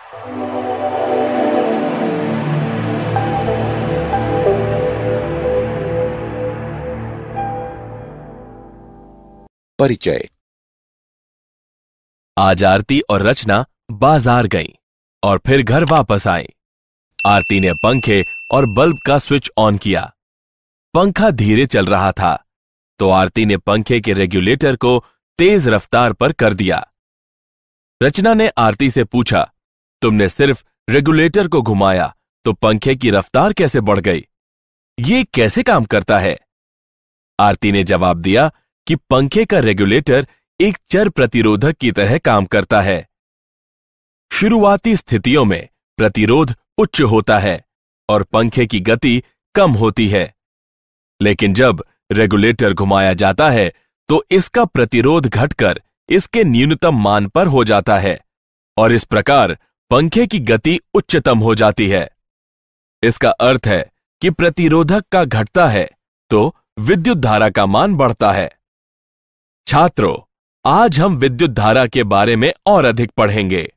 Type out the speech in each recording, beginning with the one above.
परिचय। आज आरती और रचना बाजार गईं और फिर घर वापस आई। आरती ने पंखे और बल्ब का स्विच ऑन किया। पंखा धीरे चल रहा था तो आरती ने पंखे के रेगुलेटर को तेज रफ्तार पर कर दिया। रचना ने आरती से पूछा, तुमने सिर्फ रेगुलेटर को घुमाया तो पंखे की रफ्तार कैसे बढ़ गई? ये कैसे काम करता है? आरती ने जवाब दिया कि पंखे का रेगुलेटर एक चर प्रतिरोधक की तरह काम करता है। शुरुआती स्थितियों में प्रतिरोध उच्च होता है और पंखे की गति कम होती है, लेकिन जब रेगुलेटर घुमाया जाता है तो इसका प्रतिरोध घटकर इसके न्यूनतम मान पर हो जाता है और इस प्रकार पंखे की गति उच्चतम हो जाती है। इसका अर्थ है कि प्रतिरोधक का घटता है तो विद्युत धारा का मान बढ़ता है। छात्रों, आज हम विद्युत धारा के बारे में और अधिक पढ़ेंगे।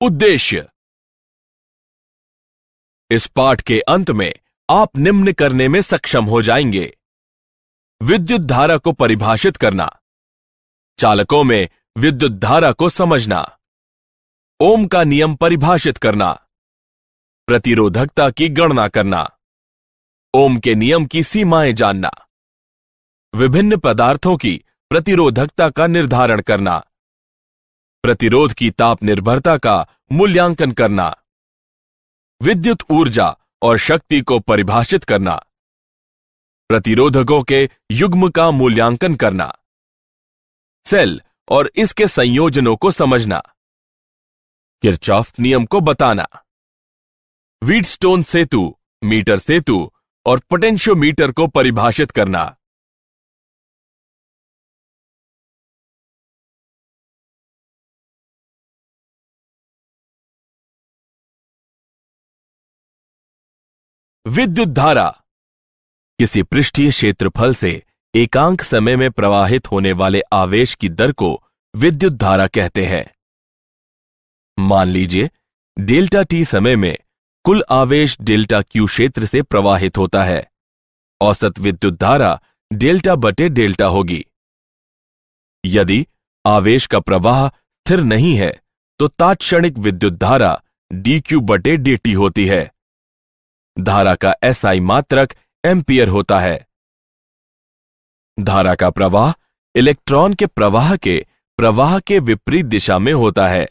उद्देश्य। इस पाठ के अंत में आप निम्न करने में सक्षम हो जाएंगे: विद्युत धारा को परिभाषित करना, चालकों में विद्युत धारा को समझना, ओम का नियम परिभाषित करना, प्रतिरोधकता की गणना करना, ओम के नियम की सीमाएं जानना, विभिन्न पदार्थों की प्रतिरोधकता का निर्धारण करना, प्रतिरोध की ताप निर्भरता का मूल्यांकन करना, विद्युत ऊर्जा और शक्ति को परिभाषित करना, प्रतिरोधकों के युग्म का मूल्यांकन करना, सेल और इसके संयोजनों को समझना, किरचॉफ नियम को बताना, व्हीटस्टोन सेतु, मीटर सेतु और पोटेंशियोमीटर को परिभाषित करना। विद्युत धारा किसी पृष्ठीय क्षेत्रफल से एकांक समय में प्रवाहित होने वाले आवेश की दर को विद्युत धारा कहते हैं। मान लीजिए डेल्टा टी समय में कुल आवेश डेल्टा क्यू क्षेत्र से प्रवाहित होता है। औसत विद्युत धारा डेल्टा बटे डेल्टा होगी। यदि आवेश का प्रवाह स्थिर नहीं है तो तात्क्षणिक विद्युत धारा डी क्यू बटे डी होती है। धारा का एसआई मात्रक एम्पियर होता है। धारा का प्रवाह इलेक्ट्रॉन के प्रवाह के विपरीत दिशा में होता है।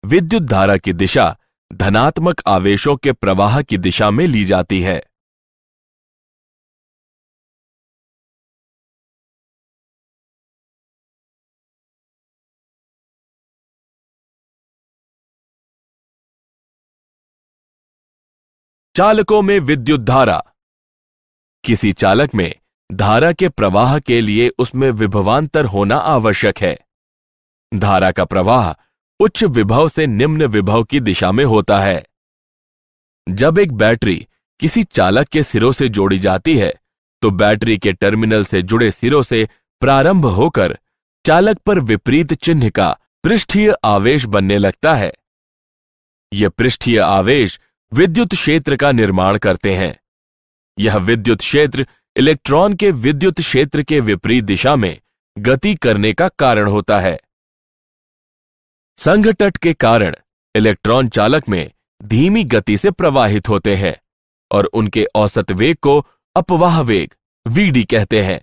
विद्युत धारा की दिशा धनात्मक आवेशों के प्रवाह की दिशा में ली जाती है। चालकों में विद्युत धारा। किसी चालक में धारा के प्रवाह के लिए उसमें विभवांतर होना आवश्यक है। धारा का प्रवाह उच्च विभव से निम्न विभव की दिशा में होता है। जब एक बैटरी किसी चालक के सिरों से जोड़ी जाती है तो बैटरी के टर्मिनल से जुड़े सिरों से प्रारंभ होकर चालक पर विपरीत चिन्ह का पृष्ठीय आवेश बनने लगता है। यह पृष्ठीय आवेश विद्युत क्षेत्र का निर्माण करते हैं। यह विद्युत क्षेत्र इलेक्ट्रॉन के विद्युत क्षेत्र के विपरीत दिशा में गति करने का कारण होता है। संघटट के कारण इलेक्ट्रॉन चालक में धीमी गति से प्रवाहित होते हैं और उनके औसत वेग को अपवाह वेग वीडी कहते हैं।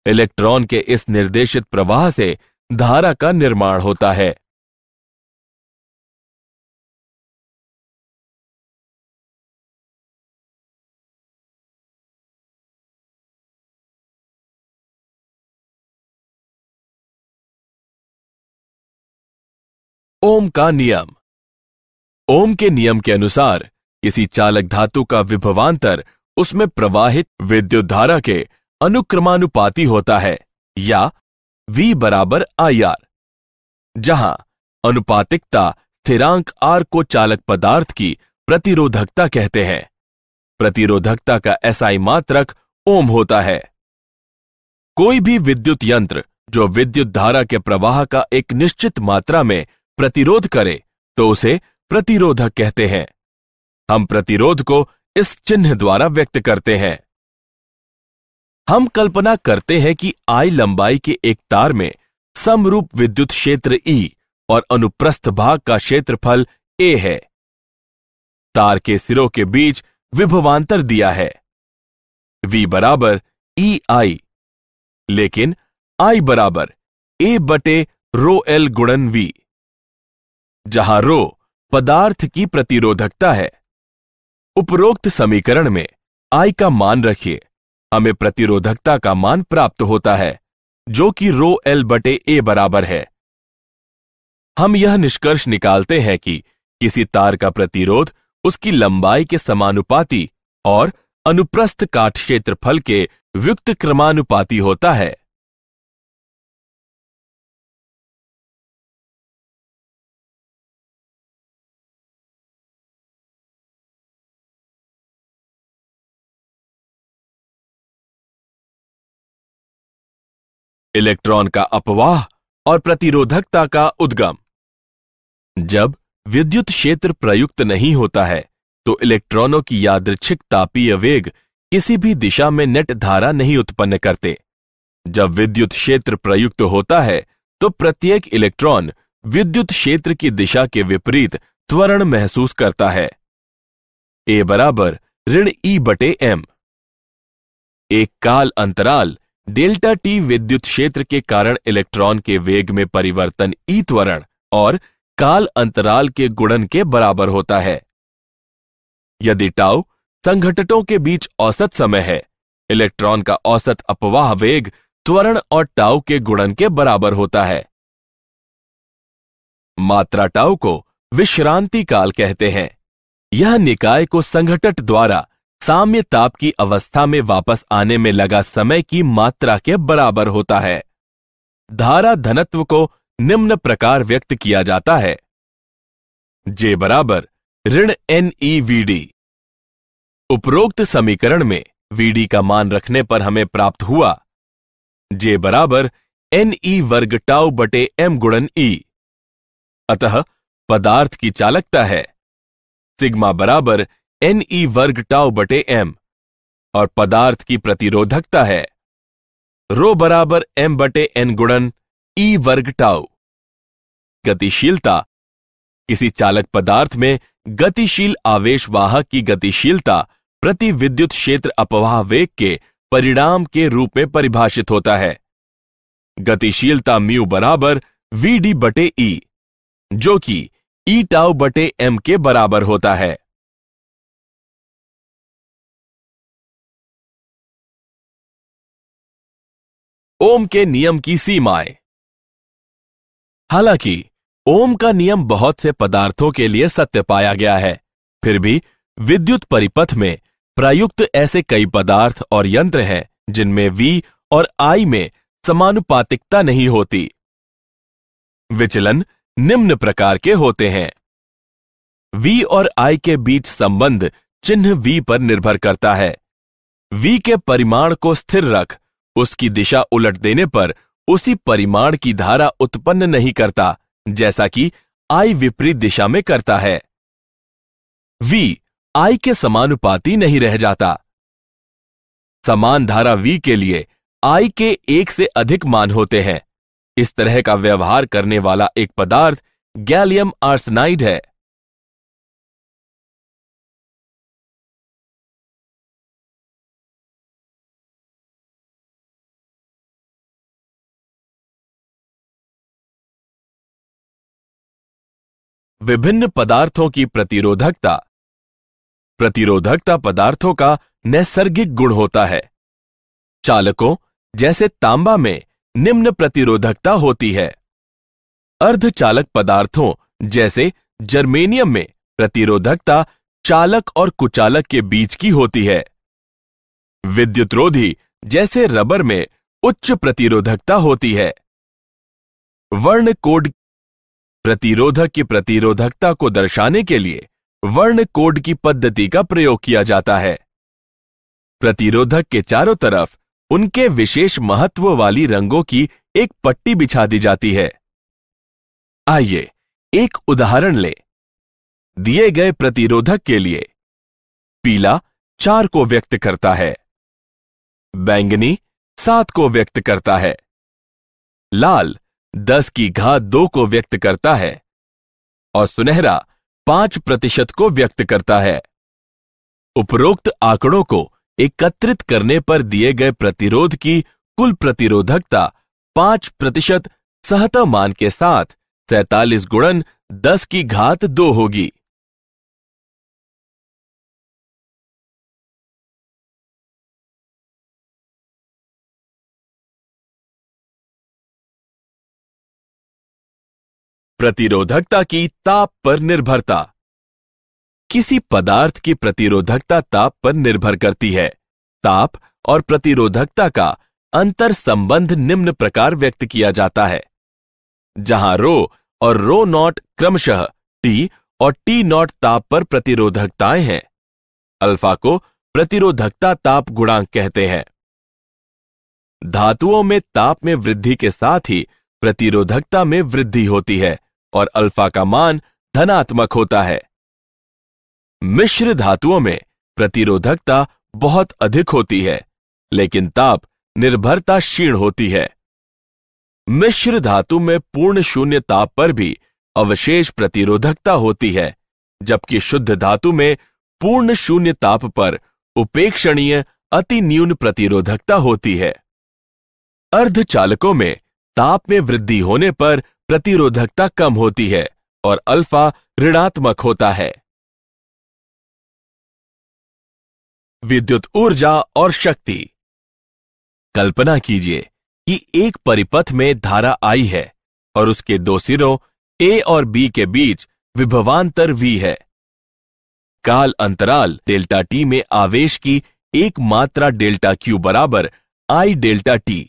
इलेक्ट्रॉन के इस निर्देशित प्रवाह से धारा का निर्माण होता है। ओम का नियम। ओम के नियम के अनुसार किसी चालक धातु का विभवांतर उसमें प्रवाहित विद्युत धारा के अनुक्रमानुपाती होता है या V बराबर IR, जहां अनुपातिकता स्थिरांक R को चालक पदार्थ की प्रतिरोधकता कहते हैं। प्रतिरोधकता का एसआई मात्रक ओम होता है। कोई भी विद्युत यंत्र जो विद्युत धारा के प्रवाह का एक निश्चित मात्रा में प्रतिरोध करे तो उसे प्रतिरोधक कहते हैं। हम प्रतिरोध को इस चिन्ह द्वारा व्यक्त करते हैं। हम कल्पना करते हैं कि I लंबाई के एक तार में समरूप विद्युत क्षेत्र E और अनुप्रस्थ भाग का क्षेत्रफल A है। तार के सिरों के बीच विभवांतर दिया है V बराबर EI, लेकिन I बराबर A बटे रो L गुणन V, जहां रो पदार्थ की प्रतिरोधकता है। उपरोक्त समीकरण में I का मान रखिए, हमें प्रतिरोधकता का मान प्राप्त होता है जो कि रो L बटे A बराबर है। हम यह निष्कर्ष निकालते हैं कि किसी तार का प्रतिरोध उसकी लंबाई के समानुपाती और अनुप्रस्थ काट क्षेत्रफल के व्युक्त क्रमानुपाती होता है। इलेक्ट्रॉन का अपवाह और प्रतिरोधकता का उद्गम। जब विद्युत क्षेत्र प्रयुक्त नहीं होता है तो इलेक्ट्रॉनों की यादृच्छिक तापीय वेग किसी भी दिशा में नेट धारा नहीं उत्पन्न करते। जब विद्युत क्षेत्र प्रयुक्त होता है तो प्रत्येक इलेक्ट्रॉन विद्युत क्षेत्र की दिशा के विपरीत त्वरण महसूस करता है। A बराबर ऋण E बटे M। एक काल अंतराल डेल्टा T विद्युत क्षेत्र के कारण इलेक्ट्रॉन के वेग में परिवर्तन E त्वरण और काल अंतराल के गुणन के बराबर होता है। यदि टाउ संघटकों के बीच औसत समय है, इलेक्ट्रॉन का औसत अपवाह वेग त्वरण और टाउ के गुणन के बराबर होता है। मात्रा टाउ को विश्रांति काल कहते हैं। यह निकाय को संघटक द्वारा साम्य ताप की अवस्था में वापस आने में लगा समय की मात्रा के बराबर होता है। धारा घनत्व को निम्न प्रकार व्यक्त किया जाता है। J बराबर ऋण NeVd। उपरोक्त समीकरण में Vd का मान रखने पर हमें प्राप्त हुआ J बराबर Ne वर्ग टाउ बटे M गुणन E। अतः पदार्थ की चालकता है सिग्मा बराबर Ne वर्ग टाउ बटे M और पदार्थ की प्रतिरोधकता है रो बराबर M बटे N गुणन E वर्ग टाउ। गतिशीलता किसी चालक पदार्थ में गतिशील आवेश वाहक की गतिशीलता प्रति विद्युत क्षेत्र अपवाह वेग के परिणाम के रूप में परिभाषित होता है। गतिशीलता म्यू बराबर Vd बटे E, जो कि E टाउ बटे M के बराबर होता है। ओम के नियम की सीमाएं। हालांकि ओम का नियम बहुत से पदार्थों के लिए सत्य पाया गया है, फिर भी विद्युत परिपथ में प्रयुक्त ऐसे कई पदार्थ और यंत्र हैं जिनमें V और I में समानुपातिकता नहीं होती। विचलन निम्न प्रकार के होते हैं। V और I के बीच संबंध चिन्ह V पर निर्भर करता है। V के परिमाण को स्थिर रख उसकी दिशा उलट देने पर उसी परिमाण की धारा उत्पन्न नहीं करता जैसा कि I विपरीत दिशा में करता है। V I के समानुपाती नहीं रह जाता। समान धारा V के लिए I के एक से अधिक मान होते हैं। इस तरह का व्यवहार करने वाला एक पदार्थ गैलियम आर्सेनाइड है। विभिन्न पदार्थों की प्रतिरोधकता। प्रतिरोधकता पदार्थों का नैसर्गिक गुण होता है। चालकों जैसे तांबा में निम्न प्रतिरोधकता होती है। अर्धचालक पदार्थों जैसे जर्मेनियम में प्रतिरोधकता चालक और कुचालक के बीच की होती है। विद्युतरोधी जैसे रबर में उच्च प्रतिरोधकता होती है। वर्ण कोड प्रतिरोधक की प्रतिरोधकता को दर्शाने के लिए वर्ण कोड की पद्धति का प्रयोग किया जाता है। प्रतिरोधक के चारों तरफ उनके विशेष महत्व वाली रंगों की एक पट्टी बिछा दी जाती है। आइए एक उदाहरण लें। दिए गए प्रतिरोधक के लिए पीला 4 को व्यक्त करता है, बैंगनी 7 को व्यक्त करता है, लाल 10 की घात 2 को व्यक्त करता है और सुनहरा 5% को व्यक्त करता है। उपरोक्त आंकड़ों को एकत्रित करने पर दिए गए प्रतिरोध की कुल प्रतिरोधकता 5% सहता मान के साथ 47 गुणन 10 की घात 2 होगी। प्रतिरोधकता की ताप पर निर्भरता। किसी पदार्थ की प्रतिरोधकता ताप पर निर्भर करती है। ताप और प्रतिरोधकता का अंतर संबंध निम्न प्रकार व्यक्त किया जाता है, जहां रो और रो नॉट क्रमशः टी और टी नॉट ताप पर प्रतिरोधकताएं हैं। अल्फा को प्रतिरोधकता ताप गुणांक कहते हैं। धातुओं में ताप में वृद्धि के साथ ही प्रतिरोधकता में वृद्धि होती है और अल्फा का मान धनात्मक होता है। मिश्र धातुओं में प्रतिरोधकता बहुत अधिक होती है, लेकिन ताप निर्भरता क्षीण होती है। मिश्र धातु में पूर्ण शून्य ताप पर भी अवशेष प्रतिरोधकता होती है, जबकि शुद्ध धातु में पूर्ण शून्य ताप पर उपेक्षणीय अति न्यून प्रतिरोधकता होती है। अर्धचालकों में ताप में वृद्धि होने पर प्रतिरोधकता कम होती है और अल्फा ऋणात्मक होता है। विद्युत ऊर्जा और शक्ति। कल्पना कीजिए कि एक परिपथ में धारा I है और उसके दो सिरों A और B के बीच विभवांतर V है। काल अंतराल डेल्टा T में आवेश की एक मात्रा डेल्टा Q बराबर I डेल्टा T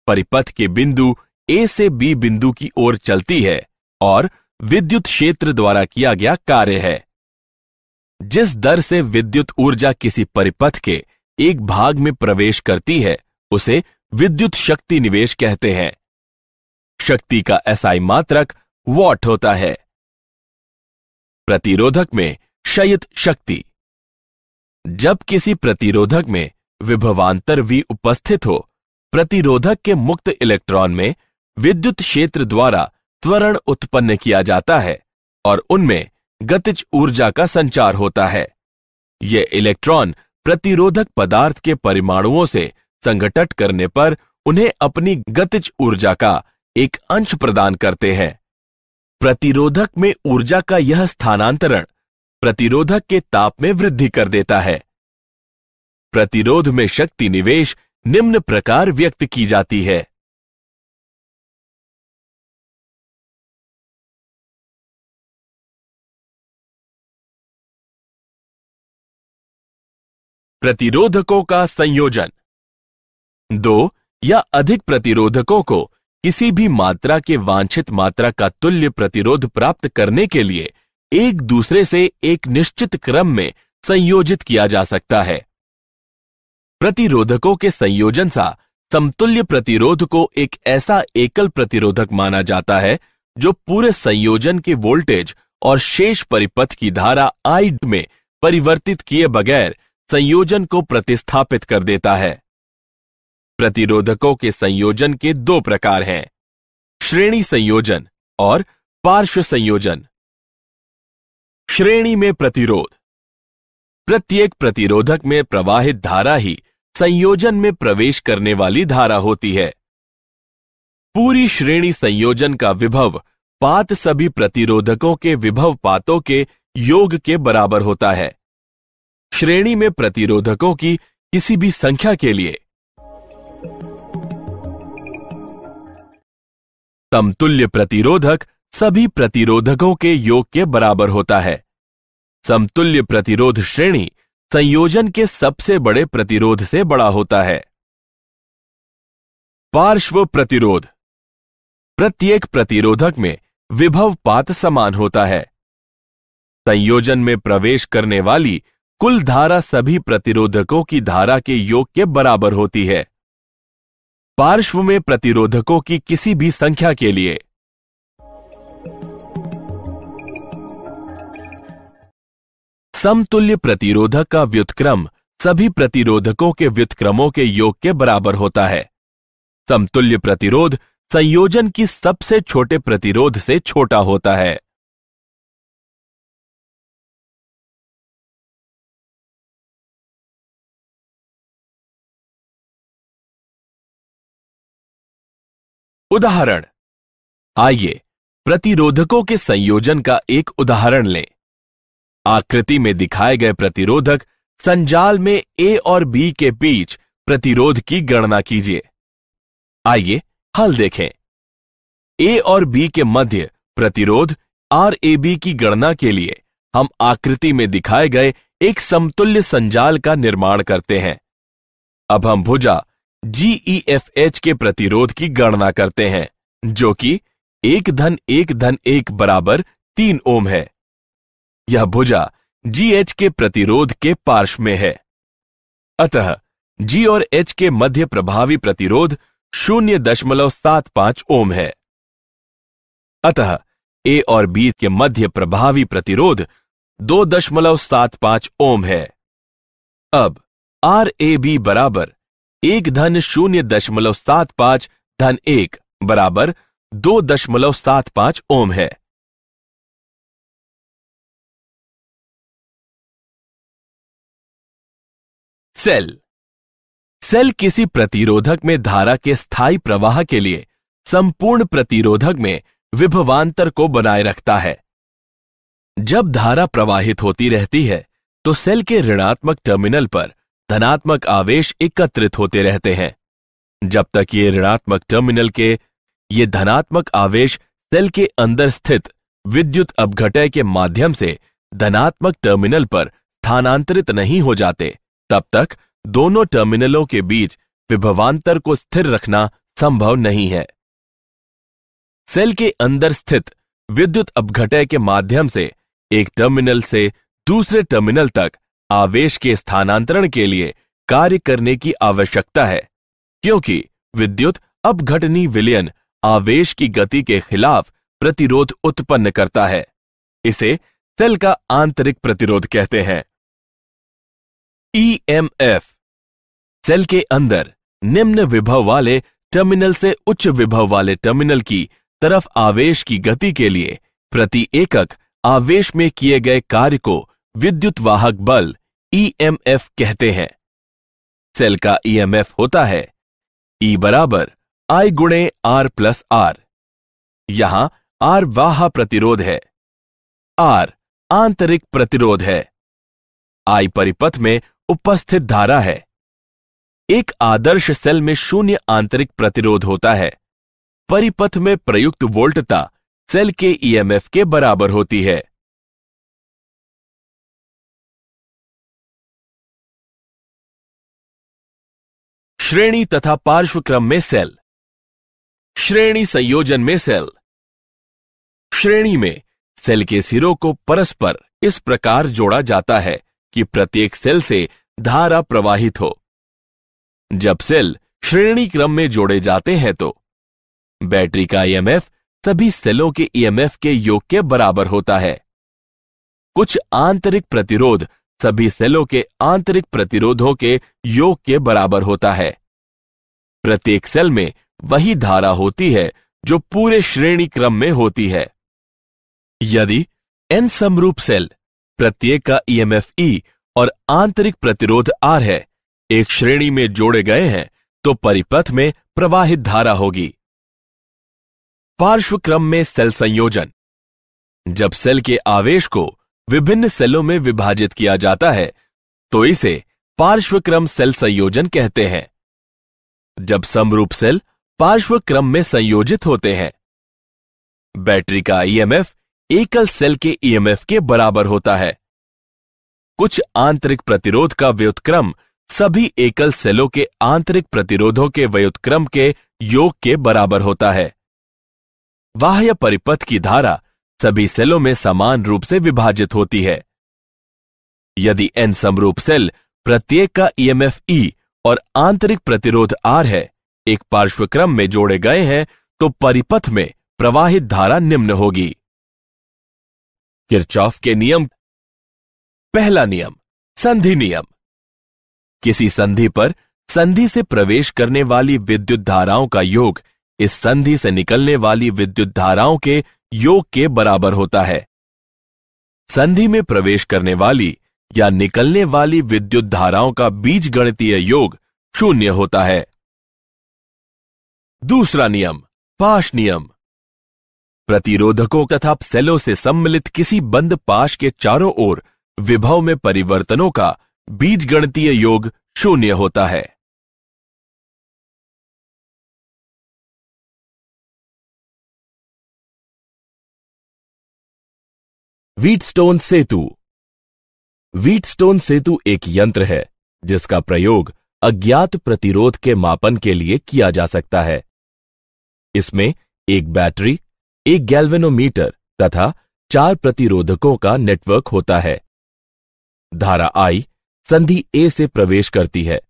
परिपथ के बिंदु A से B बिंदु की ओर चलती है और विद्युत क्षेत्र द्वारा किया गया कार्य है। जिस दर से विद्युत ऊर्जा किसी परिपथ के एक भाग में प्रवेश करती है, उसे विद्युत शक्ति निवेश कहते हैं। शक्ति का SI मात्रक वॉट होता है। प्रतिरोधक में क्षयित शक्ति। जब किसी प्रतिरोधक में विभवांतर V उपस्थित हो, प्रतिरोधक के मुक्त इलेक्ट्रॉन में विद्युत क्षेत्र द्वारा त्वरण उत्पन्न किया जाता है और उनमें गतिज ऊर्जा का संचार होता है। ये इलेक्ट्रॉन प्रतिरोधक पदार्थ के परमाणुओं से संघटन करने पर उन्हें अपनी गतिज ऊर्जा का एक अंश प्रदान करते हैं। प्रतिरोधक में ऊर्जा का यह स्थानांतरण प्रतिरोधक के ताप में वृद्धि कर देता है। प्रतिरोध में शक्ति निवेश निम्न प्रकार व्यक्त की जाती है। प्रतिरोधकों का संयोजन। दो या अधिक प्रतिरोधकों को किसी भी मात्रा के वांछित मात्रा का तुल्य प्रतिरोध प्राप्त करने के लिए एक दूसरे से एक निश्चित क्रम में संयोजित किया जा सकता है। प्रतिरोधकों के संयोजन सा समतुल्य प्रतिरोध को एक ऐसा एकल प्रतिरोधक माना जाता है जो पूरे संयोजन के वोल्टेज और शेष परिपथ की धारा I में परिवर्तित किए बगैर संयोजन को प्रतिस्थापित कर देता है। प्रतिरोधकों के संयोजन के दो प्रकार हैं, श्रेणी संयोजन और पार्श्व संयोजन। श्रेणी में प्रतिरोध। प्रत्येक प्रतिरोधक में प्रवाहित धारा ही संयोजन में प्रवेश करने वाली धारा होती है। पूरी श्रेणी संयोजन का विभव पात सभी प्रतिरोधकों के विभव पातों के योग के बराबर होता है। श्रेणी में प्रतिरोधकों की किसी भी संख्या के लिए समतुल्य प्रतिरोधक सभी प्रतिरोधकों के योग के बराबर होता है। समतुल्य प्रतिरोध श्रेणी संयोजन के सबसे बड़े प्रतिरोध से बड़ा होता है। पार्श्व प्रतिरोध। प्रत्येक प्रतिरोधक में विभव पात समान होता है। संयोजन में प्रवेश करने वाली कुल धारा सभी प्रतिरोधकों की धारा के योग के बराबर होती है। पार्श्व में प्रतिरोधकों की किसी भी संख्या के लिए समतुल्य प्रतिरोधक का व्युत्क्रम सभी प्रतिरोधकों के व्युत्क्रमों के योग के बराबर होता है। समतुल्य प्रतिरोध संयोजन की सबसे छोटे प्रतिरोध से छोटा होता है। उदाहरण, आइए प्रतिरोधकों के संयोजन का एक उदाहरण लें। आकृति में दिखाए गए प्रतिरोधक संजाल में ए और बी के बीच प्रतिरोध की गणना कीजिए। आइए हल देखें। ए और बी के मध्य प्रतिरोध RAB की गणना के लिए हम आकृति में दिखाए गए एक समतुल्य संजाल का निर्माण करते हैं। अब हम भुजा GEFH के प्रतिरोध की गणना करते हैं, जो कि 1-1-1 बराबर 3 ओम है। यह भुजा GH के प्रतिरोध के पार्श्व में है। अतः G और H के मध्य प्रभावी प्रतिरोध 0.75 ओम है। अतः A और B के मध्य प्रभावी प्रतिरोध 2.75 ओम है। अब RAB बराबर 1-0.75-1 बराबर 2.75 ओम है। सेल किसी प्रतिरोधक में धारा के स्थायी प्रवाह के लिए संपूर्ण प्रतिरोधक में विभवांतर को बनाए रखता है। जब धारा प्रवाहित होती रहती है तो सेल के ऋणात्मक टर्मिनल पर धनात्मक आवेश एकत्रित होते रहते हैं। जब तक ये ऋणात्मक टर्मिनल के ये धनात्मक आवेश सेल के अंदर स्थित विद्युत अपघटय के माध्यम से धनात्मक टर्मिनल पर स्थानांतरित नहीं हो जाते, तब तक दोनों टर्मिनलों के बीच विभवांतर को स्थिर रखना संभव नहीं है। सेल के अंदर स्थित विद्युत अपघटय के माध्यम से एक टर्मिनल से दूसरे टर्मिनल तक आवेश के स्थानांतरण के लिए कार्य करने की आवश्यकता है, क्योंकि विद्युत अपघटनी विलयन आवेश की गति के खिलाफ प्रतिरोध उत्पन्न करता है। इसे सेल का आंतरिक प्रतिरोध कहते हैं। EMF सेल के अंदर निम्न विभव वाले टर्मिनल से उच्च विभव वाले टर्मिनल की तरफ आवेश की गति के लिए प्रति एकक आवेश में किए गए कार्य को विद्युत वाहक बल EMF कहते हैं। सेल का EMF होता है E बराबर I गुणे R प्लस R। यहां R बाह्य प्रतिरोध है, R आंतरिक प्रतिरोध है, I परिपथ में उपस्थित धारा है। एक आदर्श सेल में 0 आंतरिक प्रतिरोध होता है। परिपथ में प्रयुक्त वोल्टता सेल के EMF के बराबर होती है। श्रेणी तथा पार्श्व क्रम में सेल। श्रेणी संयोजन में सेल। श्रेणी में सेल के सिरों को परस्पर इस प्रकार जोड़ा जाता है कि प्रत्येक सेल से धारा प्रवाहित हो। जब सेल श्रेणी क्रम में जोड़े जाते हैं तो बैटरी का EMF सभी सेलों के EMF के योग के बराबर होता है। कुछ आंतरिक प्रतिरोध सभी सेलों के आंतरिक प्रतिरोधों के योग के बराबर होता है। प्रत्येक सेल में वही धारा होती है जो पूरे श्रेणी क्रम में होती है। यदि n समरूप सेल प्रत्येक का EMF E और आंतरिक प्रतिरोध R है, एक श्रेणी में जोड़े गए हैं, तो परिपथ में प्रवाहित धारा होगी। पार्श्व क्रम में सेल संयोजन। जब सेल के आवेश को विभिन्न सेलों में विभाजित किया जाता है तो इसे पार्श्व क्रम सेल संयोजन कहते हैं। जब समरूप सेल पार्श्व क्रम में संयोजित होते हैं, बैटरी का EMF एकल सेल के EMF के बराबर होता है। कुछ आंतरिक प्रतिरोध का व्युत्क्रम सभी एकल सेलों के आंतरिक प्रतिरोधों के व्युत्क्रम के योग के बराबर होता है। बाह्य परिपथ की धारा सभी सेलों में समान रूप से विभाजित होती है। यदि n समरूप सेल प्रत्येक का ईएमएफ E और आंतरिक प्रतिरोध R है, एक पार्श्वक्रम में जोड़े गए हैं, तो परिपथ में प्रवाहित धारा निम्न होगी। किरचॉफ के नियम। पहला नियम, संधि नियम। किसी संधि पर संधि से प्रवेश करने वाली विद्युत धाराओं का योग इस संधि से निकलने वाली विद्युत धाराओं के योग के बराबर होता है। संधि में प्रवेश करने वाली या निकलने वाली विद्युत धाराओं का बीजगणितीय योग 0 होता है। दूसरा नियम, पाश नियम। प्रतिरोधकों तथा सेलों से सम्मिलित किसी बंद पाश के चारों ओर विभव में परिवर्तनों का बीजगणितीय योग 0 होता है। व्हीटस्टोन सेतु। व्हीटस्टोन सेतु एक यंत्र है जिसका प्रयोग अज्ञात प्रतिरोध के मापन के लिए किया जा सकता है। इसमें एक बैटरी, एक गैल्वेनोमीटर तथा 4 प्रतिरोधकों का नेटवर्क होता है। धारा I संधि A से प्रवेश करती है,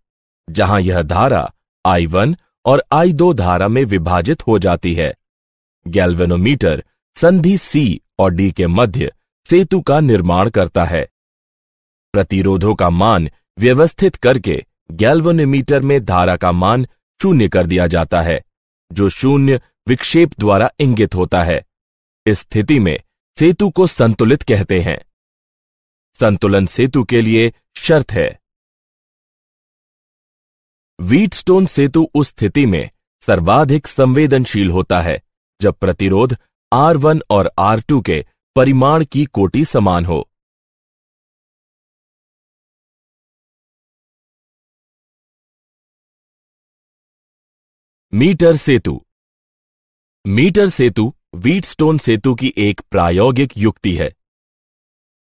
जहां यह धारा I1 और I2 धारा में विभाजित हो जाती है। गैल्वेनोमीटर संधि C और D के मध्य सेतु का निर्माण करता है। प्रतिरोधों का मान व्यवस्थित करके गैल्वेनोमीटर में धारा का मान 0 कर दिया जाता है, जो 0 विक्षेप द्वारा इंगित होता है। इस स्थिति में सेतु को संतुलित कहते हैं। संतुलन सेतु के लिए शर्त है। व्हीटस्टोन सेतु उस स्थिति में सर्वाधिक संवेदनशील होता है जब प्रतिरोध R1 और R2 के परिमाण की कोटि समान हो। मीटर सेतु। मीटर सेतु व्हीटस्टोन सेतु की एक प्रायोगिक युक्ति है।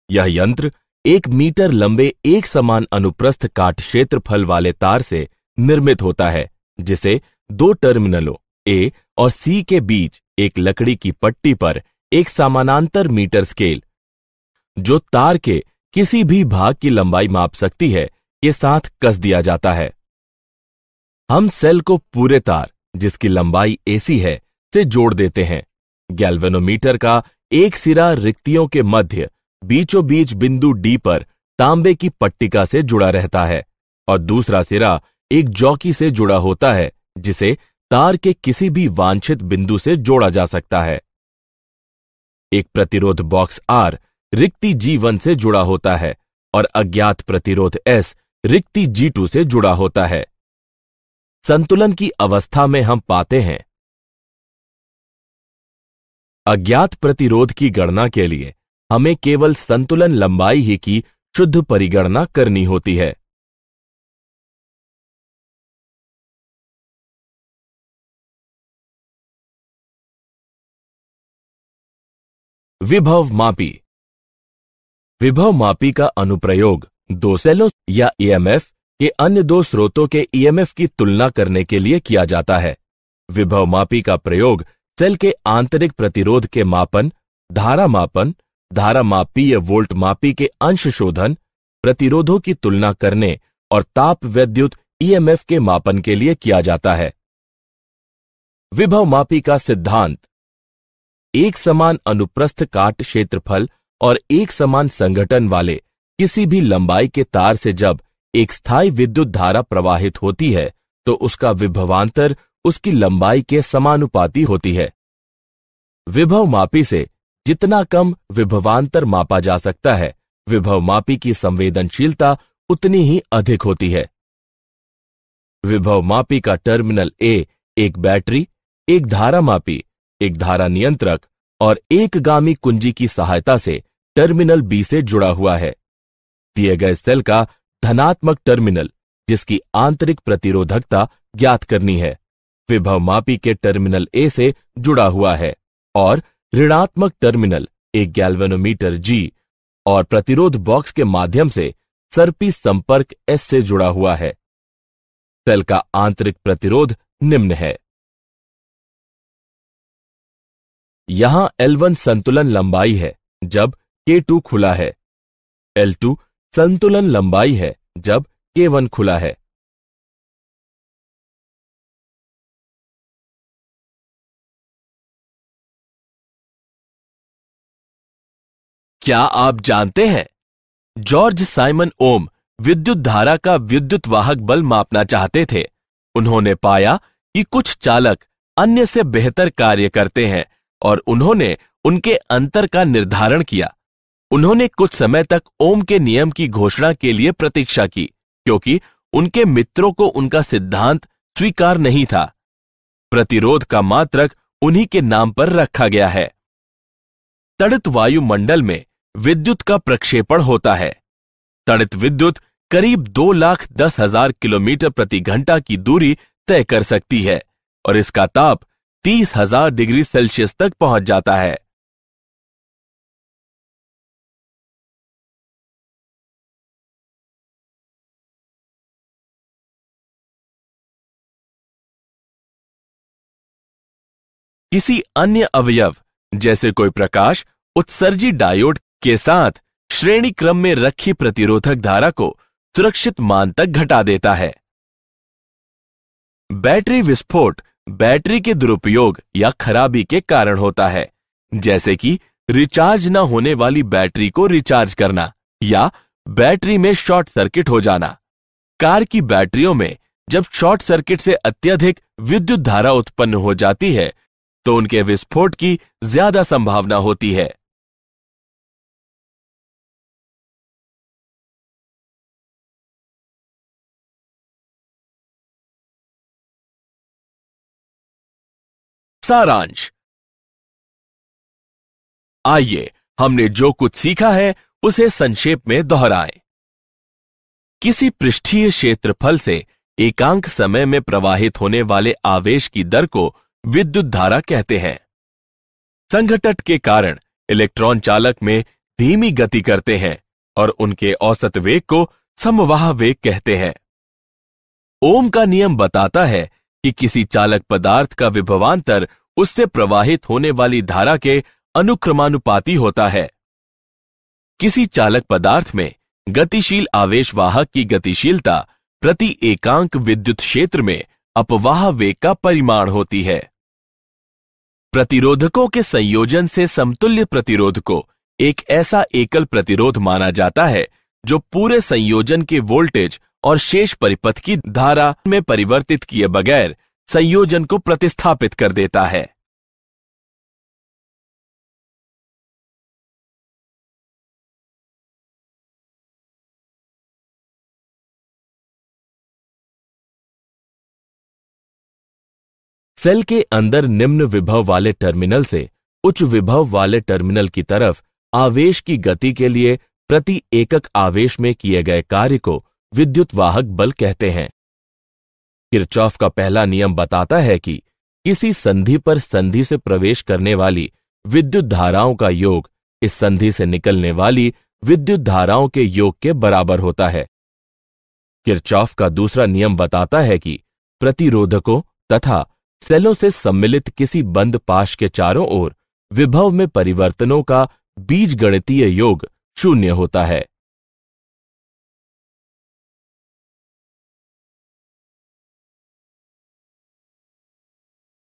यह यंत्र 1 मीटर लंबे एक समान अनुप्रस्थ काट क्षेत्रफल वाले तार से निर्मित होता है, जिसे 2 टर्मिनलों A और C के बीच एक लकड़ी की पट्टी पर एक समानांतर मीटर स्केल, जो तार के किसी भी भाग की लंबाई माप सकती है, के साथ कस दिया जाता है। हम सेल को पूरे तार, जिसकी लंबाई AC है, से जोड़ देते हैं। गैल्वेनोमीटर का एक सिरा रिक्तियों के मध्य बीचों बीच बिंदु D पर तांबे की पट्टिका से जुड़ा रहता है और दूसरा सिरा एक जॉकी से जुड़ा होता है, जिसे तार के किसी भी वांछित बिंदु से जोड़ा जा सकता है। एक प्रतिरोध बॉक्स R रिक्ति G1 से जुड़ा होता है और अज्ञात प्रतिरोध S रिक्ति G2 से जुड़ा होता है। संतुलन की अवस्था में हम पाते हैं, अज्ञात प्रतिरोध की गणना के लिए हमें केवल संतुलन लंबाई ही की शुद्ध परिगणना करनी होती है। विभव मापी। विभव मापी का अनुप्रयोग 2 सेलों या ईएमएफ के अन्य 2 स्रोतों के ईएमएफ की तुलना करने के लिए किया जाता है। विभव मापी का प्रयोग सेल के आंतरिक प्रतिरोध के मापन, धारा मापी या वोल्ट मापी के अंश शोधन, प्रतिरोधों की तुलना करने और ताप विद्युत ईएमएफ के मापन के लिए किया जाता है। विभव मापी का सिद्धांत। एक समान अनुप्रस्थ काट क्षेत्रफल और एक समान संघटन वाले किसी भी लंबाई के तार से जब एक स्थायी विद्युत धारा प्रवाहित होती है, तो उसका विभवांतर उसकी लंबाई के समानुपाती होती है। विभव मापी से जितना कम विभवांतर मापा जा सकता है, विभव मापी की संवेदनशीलता उतनी ही अधिक होती है। विभव मापी का टर्मिनल A एक बैटरी, एक धारा मापी, एक धारा नियंत्रक और एक गामी कुंजी की सहायता से टर्मिनल B से जुड़ा हुआ है। दिए गए सेल का धनात्मक टर्मिनल, जिसकी आंतरिक प्रतिरोधकता ज्ञात करनी है, विभव मापी के टर्मिनल A से जुड़ा हुआ है और ऋणात्मक टर्मिनल एक गैल्वेनोमीटर G और प्रतिरोध बॉक्स के माध्यम से सर्पी संपर्क S से जुड़ा हुआ है। सेल का आंतरिक प्रतिरोध निम्न है। यहां L1 संतुलन लंबाई है जब K2 खुला है। L2 संतुलन लंबाई है जब K1 खुला है। क्या आप जानते हैं, जॉर्ज साइमन ओम विद्युत धारा का विद्युत वाहक बल मापना चाहते थे। उन्होंने पाया कि कुछ चालक अन्य से बेहतर कार्य करते हैं और उन्होंने उनके अंतर का निर्धारण किया। उन्होंने कुछ समय तक ओम के नियम की घोषणा के लिए प्रतीक्षा की, क्योंकि उनके मित्रों को उनका सिद्धांत स्वीकार नहीं था। प्रतिरोध का मात्रक उन्हीं के नाम पर रखा गया है। तड़ित वायुमंडल में विद्युत का प्रक्षेपण होता है। तड़ित विद्युत करीब 2,10,000 किलोमीटर प्रति घंटा की दूरी तय कर सकती है और इसका ताप 30,000 डिग्री सेल्सियस तक पहुंच जाता है। किसी अन्य अवयव जैसे कोई प्रकाश उत्सर्जी डायोड के साथ श्रेणी क्रम में रखी प्रतिरोधक धारा को सुरक्षित मान तक घटा देता है। बैटरी विस्फोट बैटरी के दुरुपयोग या खराबी के कारण होता है, जैसे कि रिचार्ज न होने वाली बैटरी को रिचार्ज करना या बैटरी में शॉर्ट सर्किट हो जाना। कार की बैटरियों में जब शॉर्ट सर्किट से अत्यधिक विद्युत धारा उत्पन्न हो जाती है तो उनके विस्फोट की ज्यादा संभावना होती है। सारांश। आइए हमने जो कुछ सीखा है उसे संक्षेप में दोहराएं। किसी पृष्ठीय क्षेत्रफल से एकांक समय में प्रवाहित होने वाले आवेश की दर को विद्युत धारा कहते हैं। संघटन के कारण इलेक्ट्रॉन चालक में धीमी गति करते हैं और उनके औसत वेग को समवाह वेग कहते हैं। ओम का नियम बताता है कि किसी चालक पदार्थ का विभवांतर उससे प्रवाहित होने वाली धारा के अनुक्रमानुपाती होता है। किसी चालक पदार्थ में गतिशील आवेश वाहक की गतिशीलता प्रति एकांक विद्युत क्षेत्र में अपवाह वेग का परिमाण होती है। प्रतिरोधकों के संयोजन से समतुल्य प्रतिरोध को एक ऐसा एकल प्रतिरोध माना जाता है जो पूरे संयोजन के वोल्टेज और शेष परिपथ की धारा में परिवर्तित किए बगैर संयोजन को प्रतिस्थापित कर देता है। सेल के अंदर निम्न विभव वाले टर्मिनल से उच्च विभव वाले टर्मिनल की तरफ आवेश की गति के लिए प्रति एकक आवेश में किए गए कार्य को विद्युत वाहक बल कहते हैं। किरचॉफ का पहला नियम बताता है कि किसी संधि पर संधि से प्रवेश करने वाली विद्युत धाराओं का योग इस संधि से निकलने वाली विद्युत धाराओं के योग के बराबर होता है। किरचॉफ का दूसरा नियम बताता है कि प्रतिरोधकों तथा सेलों से सम्मिलित किसी बंद पाश के चारों ओर विभव में परिवर्तनों का बीजगणितीय योग शून्य होता है।